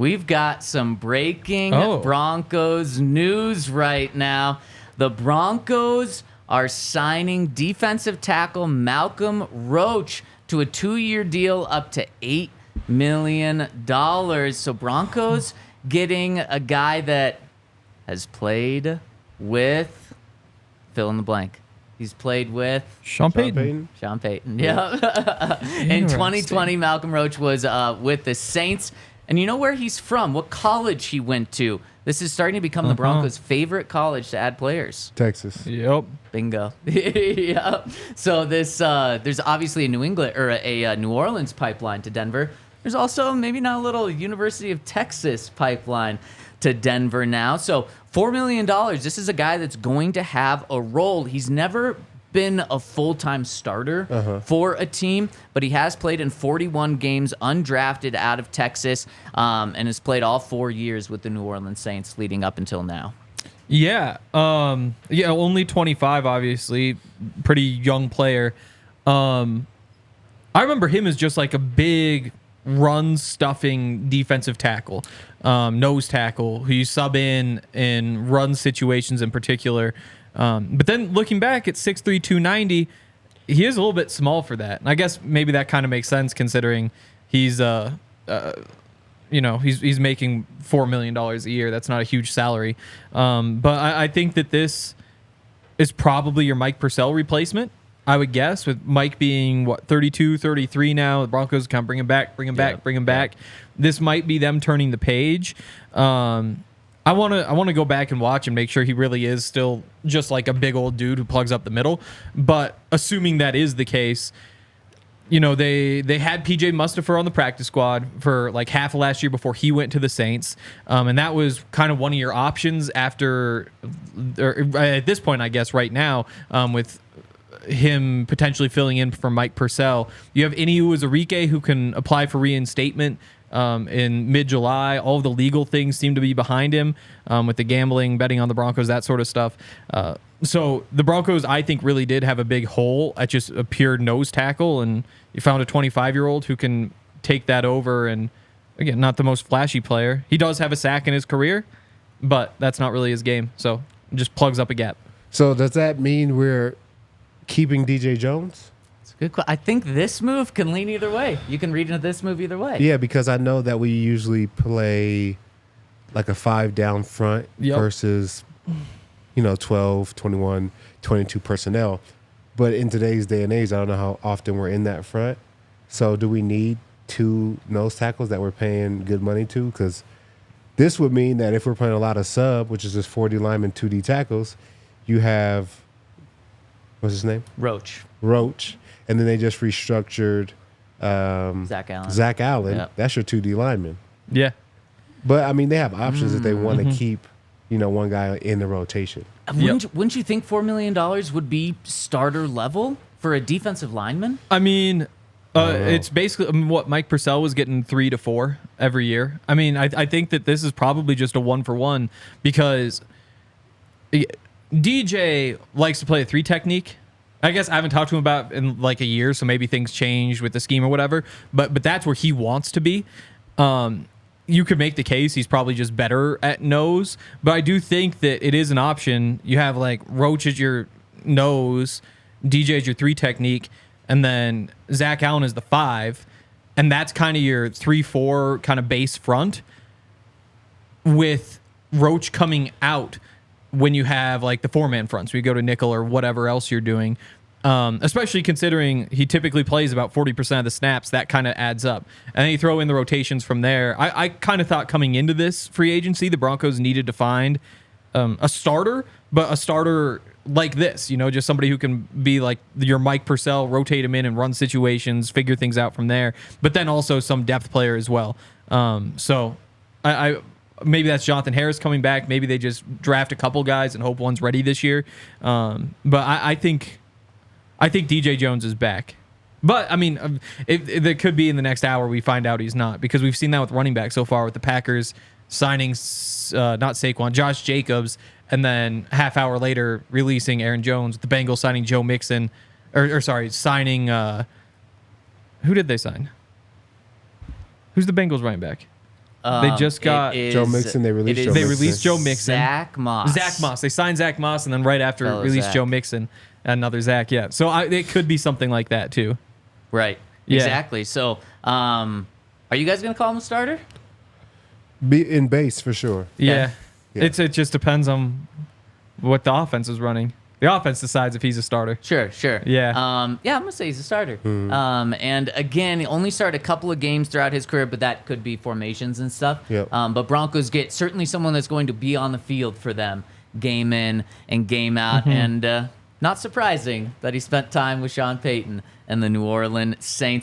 we've got some breaking Broncos news right now. The Broncos are signing defensive tackle Malcolm Roach to a 2-year deal up to $8 million. So Broncos getting a guy that has played with fill in the blank. He's played with Sean Payton. Sean Payton, yeah. In 2020, Malcolm Roach was with the Saints. And you know where he's from? What college he went to? This is starting to become the Broncos' favorite college to add players. Texas. Yep. Bingo. Yep. So this, there's obviously a New England or a New Orleans pipeline to Denver. There's also maybe not a little University of Texas pipeline to Denver now. So $4 million. This is a guy that's going to have a role. He's never been a full-time starter for a team, but he has played in 41 games undrafted out of Texas, and has played all 4 years with the New Orleans Saints leading up until now. Yeah. Only 25, obviously. Pretty young player. I remember him as just like a big run-stuffing defensive tackle, nose tackle, who you sub in run situations in particular. But then looking back at 6'3", 290, he is a little bit small for that. And I guess maybe that kind of makes sense considering he's making $4 million a year. That's not a huge salary. But I think that this is probably your Mike Purcell replacement, I would guess, with Mike being, 32, 33 now. The Broncos kind of bring him back. This might be them turning the page. I want to go back and watch and make sure he really is still just like a big old dude who plugs up the middle. But assuming that is the case, they had PJ Mustafa on the practice squad for like half of last year before he went to the Saints. And that was kind of one of your options after, or at this point, I guess, right now, with him potentially filling in for Mike Purcell. You have Iniu Uwazurike, who can apply for reinstatement in mid-July. All of the legal things seem to be behind him, with the gambling, betting on the Broncos, that sort of stuff. So the Broncos, I think, really did have a big hole at just a pure nose tackle, and you found a 25-year-old who can take that over. And again, not the most flashy player. He does have a sack in his career, but that's not really his game. So it just plugs up a gap. So does that mean we're keeping DJ Jones? Good. I think this move can lean either way. You can read into this move either way. Yeah, because I know that we usually play like a 5 down front versus, 12, 21, 22 personnel. But in today's day and age, I don't know how often we're in that front. So do we need 2 nose tackles that we're paying good money to? Because this would mean that if we're playing a lot of sub, which is just 40 linemen, 2D tackles, you have, what's his name? Roach. And then they just restructured Zach Allen. Yep. That's your 2D lineman. Yeah. But, I mean, they have options if they want to keep, one guy in the rotation. Wouldn't you think $4 million would be starter level for a defensive lineman? I mean, it's basically what Mike Purcell was getting 3 to 4 every year. I mean, I think that this is probably just a 1-for-1 because DJ likes to play a 3 technique. I guess I haven't talked to him about in like a year, so maybe things changed with the scheme or whatever. But that's where he wants to be. You could make the case he's probably just better at nose, but I do think that it is an option. You have like Roach as your nose, DJ as your 3 technique, and then Zach Allen is the 5, and that's kind of your 3-4 kind of base front with Roach coming out when you have like the 4-man front. So you go to nickel or whatever else you're doing, especially considering he typically plays about 40% of the snaps. That kind of adds up. And then you throw in the rotations from there. I kind of thought coming into this free agency, the Broncos needed to find a starter, but a starter like this, just somebody who can be like your Mike Purcell, rotate him in and run situations, figure things out from there, but then also some depth player as well. So I maybe that's Jonathan Harris coming back. Maybe they just draft a couple guys and hope one's ready this year. But I think DJ Jones is back. But, I mean, it could be in the next hour we find out he's not, because we've seen that with running back so far with the Packers signing, not Saquon, Josh Jacobs, and then half hour later releasing Aaron Jones, the Bengals signing Joe Mixon, signing, who did they sign? Who's the Bengals running back? They just got Joe Mixon. They released Joe They Mixon. released Joe Mixon. Zach Moss. Zach Moss. They signed Zach Moss, and then right after Fellow released Zach. Joe Mixon, another Zach. Yeah. So it could be something like that too. Right. Yeah. Exactly. So, are you guys gonna call him a starter? Be in base for sure. Yeah. Yeah. It just depends on what the offense is running. The offense decides if he's a starter. Sure. Yeah. I'm gonna say he's a starter. And again, he only started a couple of games throughout his career, but that could be formations and stuff. Yep. But Broncos get certainly someone that's going to be on the field for them, game in and game out, and not surprising that he spent time with Sean Payton and the New Orleans Saints.